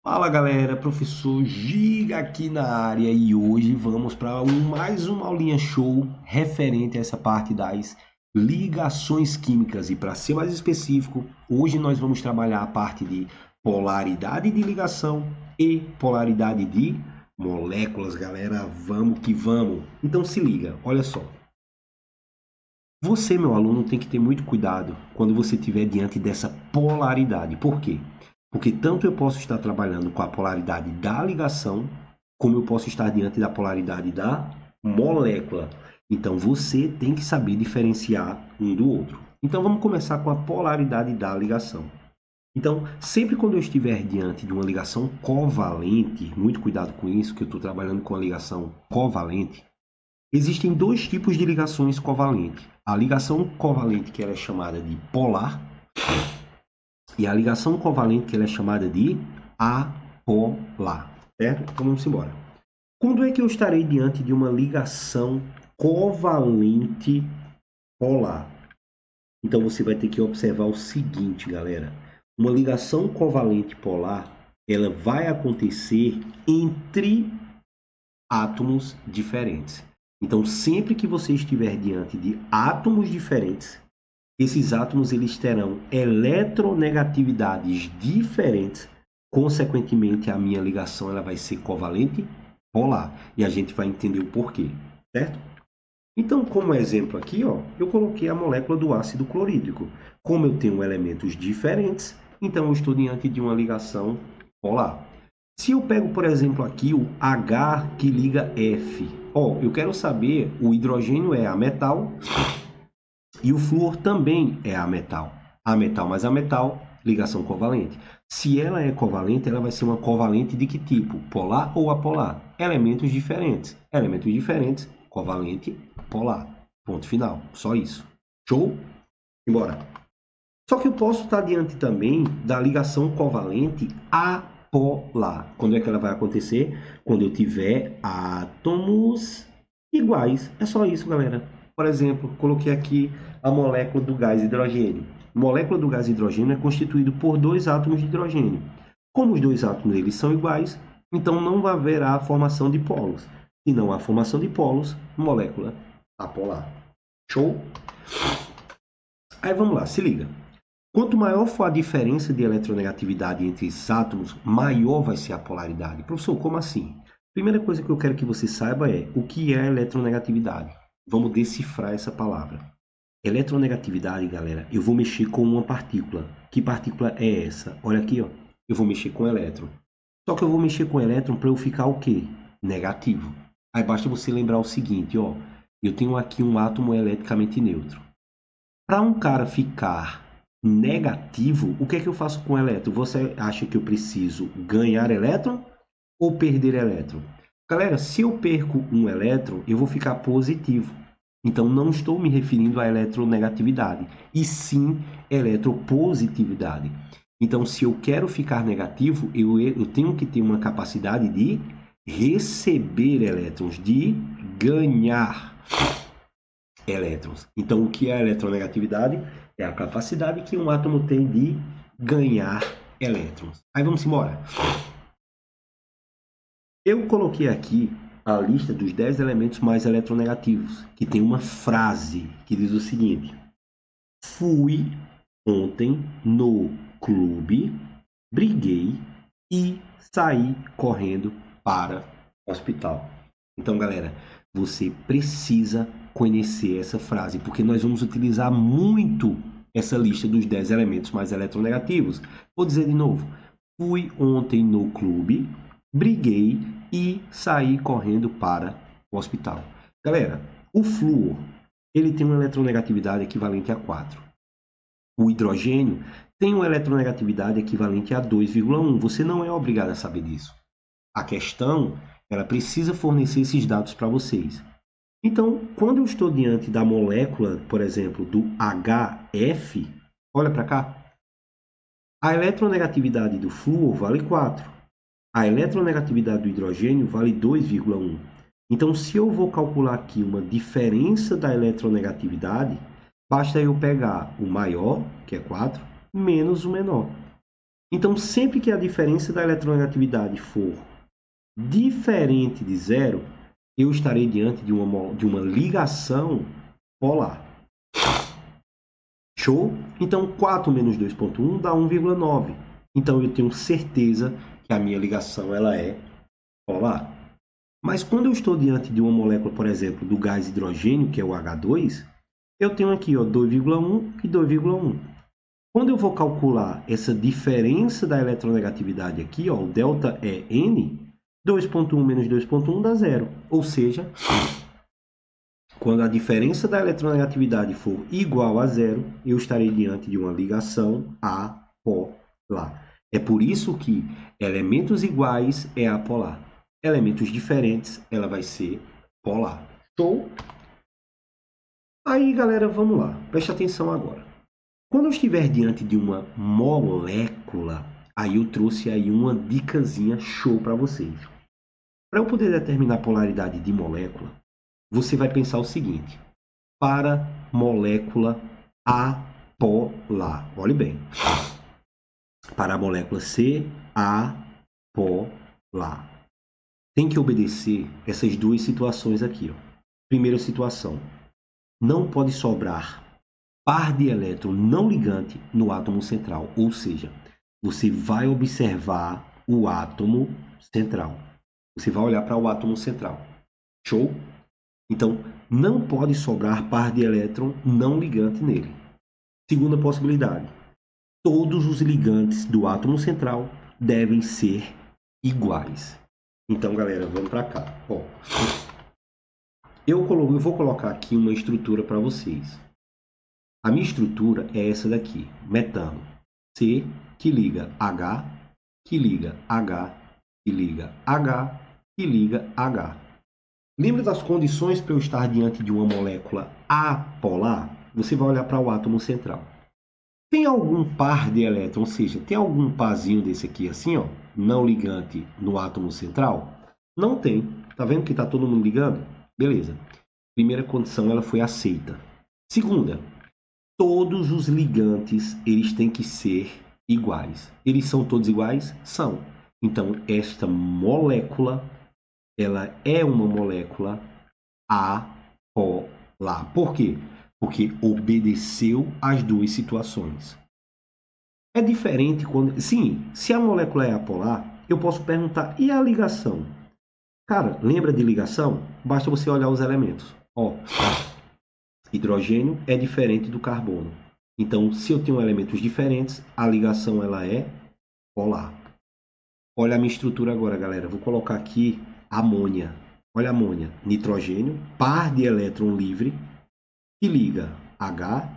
Fala galera, professor Giga aqui na área e hoje vamos para mais uma aulinha show referente a essa parte das ligações químicas e para ser mais específico, hoje nós vamos trabalhar a parte de polaridade de ligação e polaridade de moléculas, galera, vamos que vamos. Então se liga, olha só. Você, meu aluno, tem que ter muito cuidado quando você estiver diante dessa polaridade. Por quê? Porque tanto eu posso estar trabalhando com a polaridade da ligação, como eu posso estar diante da polaridade da molécula. Então você tem que saber diferenciar um do outro. Então vamos começar com a polaridade da ligação. Então, sempre quando eu estiver diante de uma ligação covalente, muito cuidado com isso, que eu estou trabalhando com a ligação covalente, existem dois tipos de ligações covalentes. A ligação covalente que ela é chamada de polar e a ligação covalente que ela é chamada de apolar, certo? Então vamos embora. Quando é que eu estarei diante de uma ligação covalente polar? Então você vai ter que observar o seguinte, galera. Uma ligação covalente polar, ela vai acontecer entre átomos diferentes. Então, sempre que você estiver diante de átomos diferentes, esses átomos eles terão eletronegatividades diferentes. Consequentemente, a minha ligação ela vai ser covalente polar. E a gente vai entender o porquê, certo? Então, como exemplo aqui, ó, eu coloquei a molécula do ácido clorídrico. Como eu tenho elementos diferentes, então eu estou diante de uma ligação polar. Se eu pego, por exemplo, aqui o H que liga F, ó, eu quero saber, o hidrogênio é ametal e o flúor também é ametal. Ametal mais ametal, ligação covalente. Se ela é covalente, ela vai ser uma covalente de que tipo? Polar ou apolar? Elementos diferentes. Elementos diferentes, covalente, polar. Ponto final. Só isso. Show? Embora. Só que eu posso estar diante também da ligação covalente apolar. Quando é que ela vai acontecer? Quando eu tiver átomos iguais. É só isso, galera. Por exemplo, coloquei aqui a molécula do gás hidrogênio. A molécula do gás hidrogênio é constituída por dois átomos de hidrogênio. Como os dois átomos eles são iguais, então não haverá a formação de polos. Se não há formação de polos, molécula apolar. Show? Aí vamos lá, se liga. Quanto maior for a diferença de eletronegatividade entre esses átomos, maior vai ser a polaridade. Professor, como assim? Primeira coisa que eu quero que você saiba é o que é a eletronegatividade. Vamos decifrar essa palavra. Eletronegatividade, galera, eu vou mexer com uma partícula. Que partícula é essa? Olha aqui, ó. Eu vou mexer com elétron. Só que eu vou mexer com elétron para eu ficar o quê? Negativo. Aí basta você lembrar o seguinte, ó. Eu tenho aqui um átomo eletricamente neutro. Para um cara ficar negativo, o que é que eu faço com o elétron? Você acha que eu preciso ganhar elétron ou perder elétron? Galera, se eu perco um elétron, eu vou ficar positivo. Então, não estou me referindo à eletronegatividade, e sim eletropositividade. Então, se eu quero ficar negativo, eu tenho que ter uma capacidade de receber elétrons, de ganhar elétrons. Então, o que é a eletronegatividade? É a capacidade que um átomo tem de ganhar elétrons. Aí vamos embora. Eu coloquei aqui a lista dos 10 elementos mais eletronegativos, que tem uma frase que diz o seguinte: fui ontem no clube, briguei e saí correndo para o hospital. Então, galera, você precisa conhecer essa frase, porque nós vamos utilizar muito essa lista dos 10 elementos mais eletronegativos. Vou dizer de novo. Fui ontem no clube, briguei e saí correndo para o hospital. Galera, o flúor, ele tem uma eletronegatividade equivalente a 4. O hidrogênio tem uma eletronegatividade equivalente a 2,1. Você não é obrigado a saber disso. A questão, ela precisa fornecer esses dados para vocês. Então, quando eu estou diante da molécula, por exemplo, do HF, olha para cá. A eletronegatividade do flúor vale 4. A eletronegatividade do hidrogênio vale 2,1. Então, se eu vou calcular aqui uma diferença da eletronegatividade, basta eu pegar o maior, que é 4, menos o menor. Então, sempre que a diferença da eletronegatividade for diferente de zero, eu estarei diante de uma ligação polar. Show? Então, 4 menos 2,1 dá 1,9. Então, eu tenho certeza que a minha ligação ela é polar. Mas quando eu estou diante de uma molécula, por exemplo, do gás hidrogênio, que é o H2, eu tenho aqui ó, 2,1 e 2,1. Quando eu vou calcular essa diferença da eletronegatividade aqui, ó, o delta é N, 2,1 menos 2,1 dá zero. Ou seja, quando a diferença da eletronegatividade for igual a zero, eu estarei diante de uma ligação apolar. É por isso que elementos iguais é apolar. Elementos diferentes, ela vai ser polar. Show? Aí, galera, vamos lá. Preste atenção agora. Quando eu estiver diante de uma molécula, aí eu trouxe aí uma dicasinha show para vocês. Para eu poder determinar a polaridade de molécula, você vai pensar o seguinte: para molécula apolar. Olhe bem. Para a molécula C, apolar. Tem que obedecer essas duas situações aqui. Ó. Primeira situação. Não pode sobrar par de elétron não ligante no átomo central. Ou seja, você vai observar o átomo central. Você vai olhar para o átomo central. Show? Então, não pode sobrar par de elétron não ligante nele. Segunda possibilidade. Todos os ligantes do átomo central devem ser iguais. Então, galera, vamos para cá. Ó, eu vou colocar aqui uma estrutura para vocês. A minha estrutura é essa daqui. Metano. C, que liga H, que liga H, que liga H, que liga H. Lembra das condições para eu estar diante de uma molécula apolar? Você vai olhar para o átomo central. Tem algum par de elétrons, ou seja, tem algum parzinho desse aqui assim, ó, não ligante no átomo central? Não tem. Tá vendo que tá todo mundo ligando? Beleza. Primeira condição, ela foi aceita. Segunda, todos os ligantes, eles têm que ser iguais. Eles são todos iguais? São. Então, esta molécula, ela é uma molécula apolar. Por quê? Porque obedeceu às duas situações. É diferente quando... Sim, se a molécula é apolar, eu posso perguntar, e a ligação? Cara, lembra de ligação? Basta você olhar os elementos. Ó, hidrogênio é diferente do carbono. Então, se eu tenho elementos diferentes, a ligação ela é polar. Olha a minha estrutura agora, galera. Vou colocar aqui amônia. Olha a amônia. Nitrogênio, par de elétron livre, que liga H,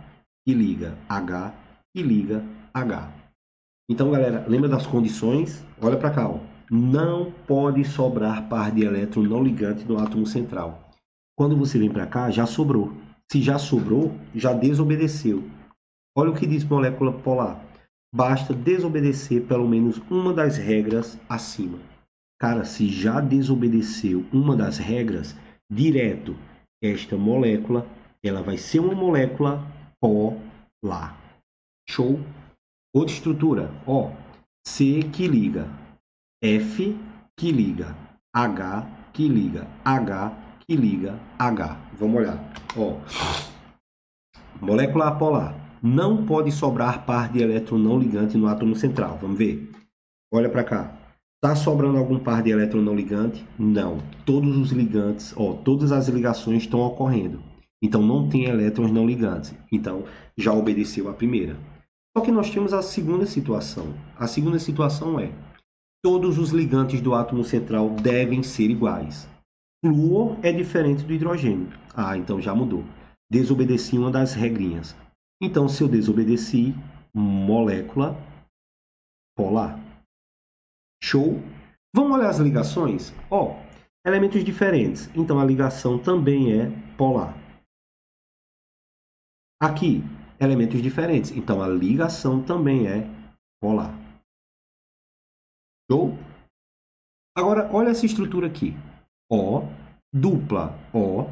que liga H, que liga H. Então, galera, lembra das condições? Olha para cá, ó. Não pode sobrar par de elétron não ligante no átomo central. Quando você vem para cá, já sobrou. Se já sobrou, já desobedeceu. Olha o que diz molécula polar. Basta desobedecer pelo menos uma das regras acima. Cara, se já desobedeceu uma das regras, direto, esta molécula, ela vai ser uma molécula polar. Show? Outra estrutura, ó, C que liga, F que liga, H que liga, H que liga, H. Vamos olhar, ó. Molécula apolar. Não pode sobrar par de elétron não ligante no átomo central. Vamos ver. Olha para cá. Tá sobrando algum par de elétron não ligante? Não. Todos os ligantes, ó, todas as ligações estão ocorrendo. Então não tem elétrons não ligantes. Então já obedeceu a primeira. Só que nós temos a segunda situação. A segunda situação é: todos os ligantes do átomo central devem ser iguais. Flúor é diferente do hidrogênio. Ah, então já mudou. Desobedeci uma das regrinhas. Então, se eu desobedeci, molécula polar. Show? Vamos olhar as ligações? Ó, elementos diferentes. Então, a ligação também é polar. Aqui, elementos diferentes. Então, a ligação também é polar. Show? Agora, olha essa estrutura aqui. O, dupla O,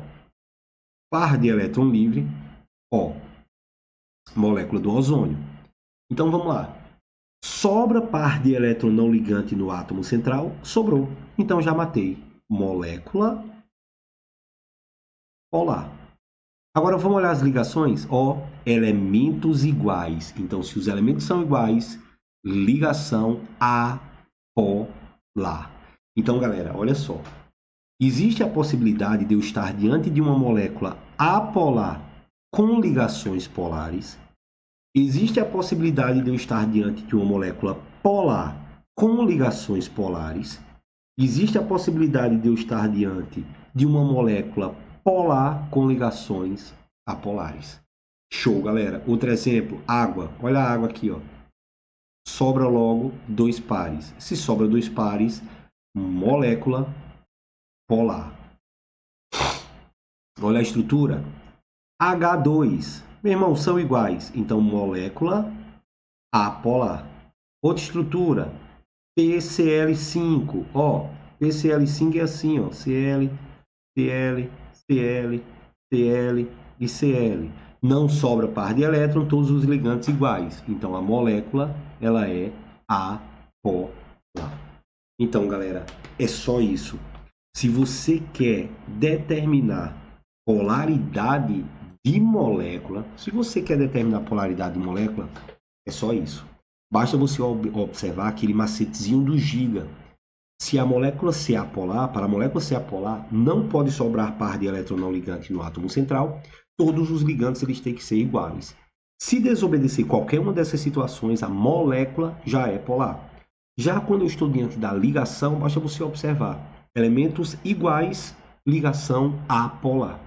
par de elétron livre, O, molécula do ozônio. Então, vamos lá. Sobra par de elétron não ligante no átomo central? Sobrou. Então já matei. Molécula polar. Agora vamos olhar as ligações. Ó, elementos iguais. Então, se os elementos são iguais, ligação apolar. Então, galera, olha só. Existe a possibilidade de eu estar diante de uma molécula apolar com ligações polares. Existe a possibilidade de eu estar diante de uma molécula polar com ligações polares. Existe a possibilidade de eu estar diante de uma molécula polar com ligações apolares. Show, galera. Outro exemplo, água. Olha a água aqui, ó. Sobra logo 2 pares. Se sobra 2 pares, molécula polar. Olha a estrutura. H2. Meu irmão, são iguais. Então, molécula apolar. Outra estrutura. PCl5. Ó, PCl5 é assim, ó. Cl, Cl, Cl, Cl e Cl. Não sobra par de elétron, todos os ligantes iguais. Então, a molécula, ela é apolar. Então, galera, é só isso. Se você quer determinar polaridade de molécula, se você quer determinar polaridade de molécula, é só isso. Basta você observar aquele macetezinho do giga. Se a molécula ser apolar, para a molécula ser apolar, não pode sobrar par de elétron não ligante no átomo central. Todos os ligantes eles têm que ser iguais. Se desobedecer qualquer uma dessas situações, a molécula já é polar. Já quando eu estou diante da ligação, basta você observar elementos iguais, ligação apolar.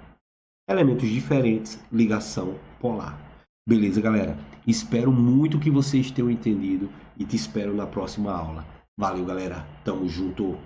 Elementos diferentes, ligação polar. Beleza, galera? Espero muito que vocês tenham entendido e te espero na próxima aula. Valeu, galera. Tamo junto.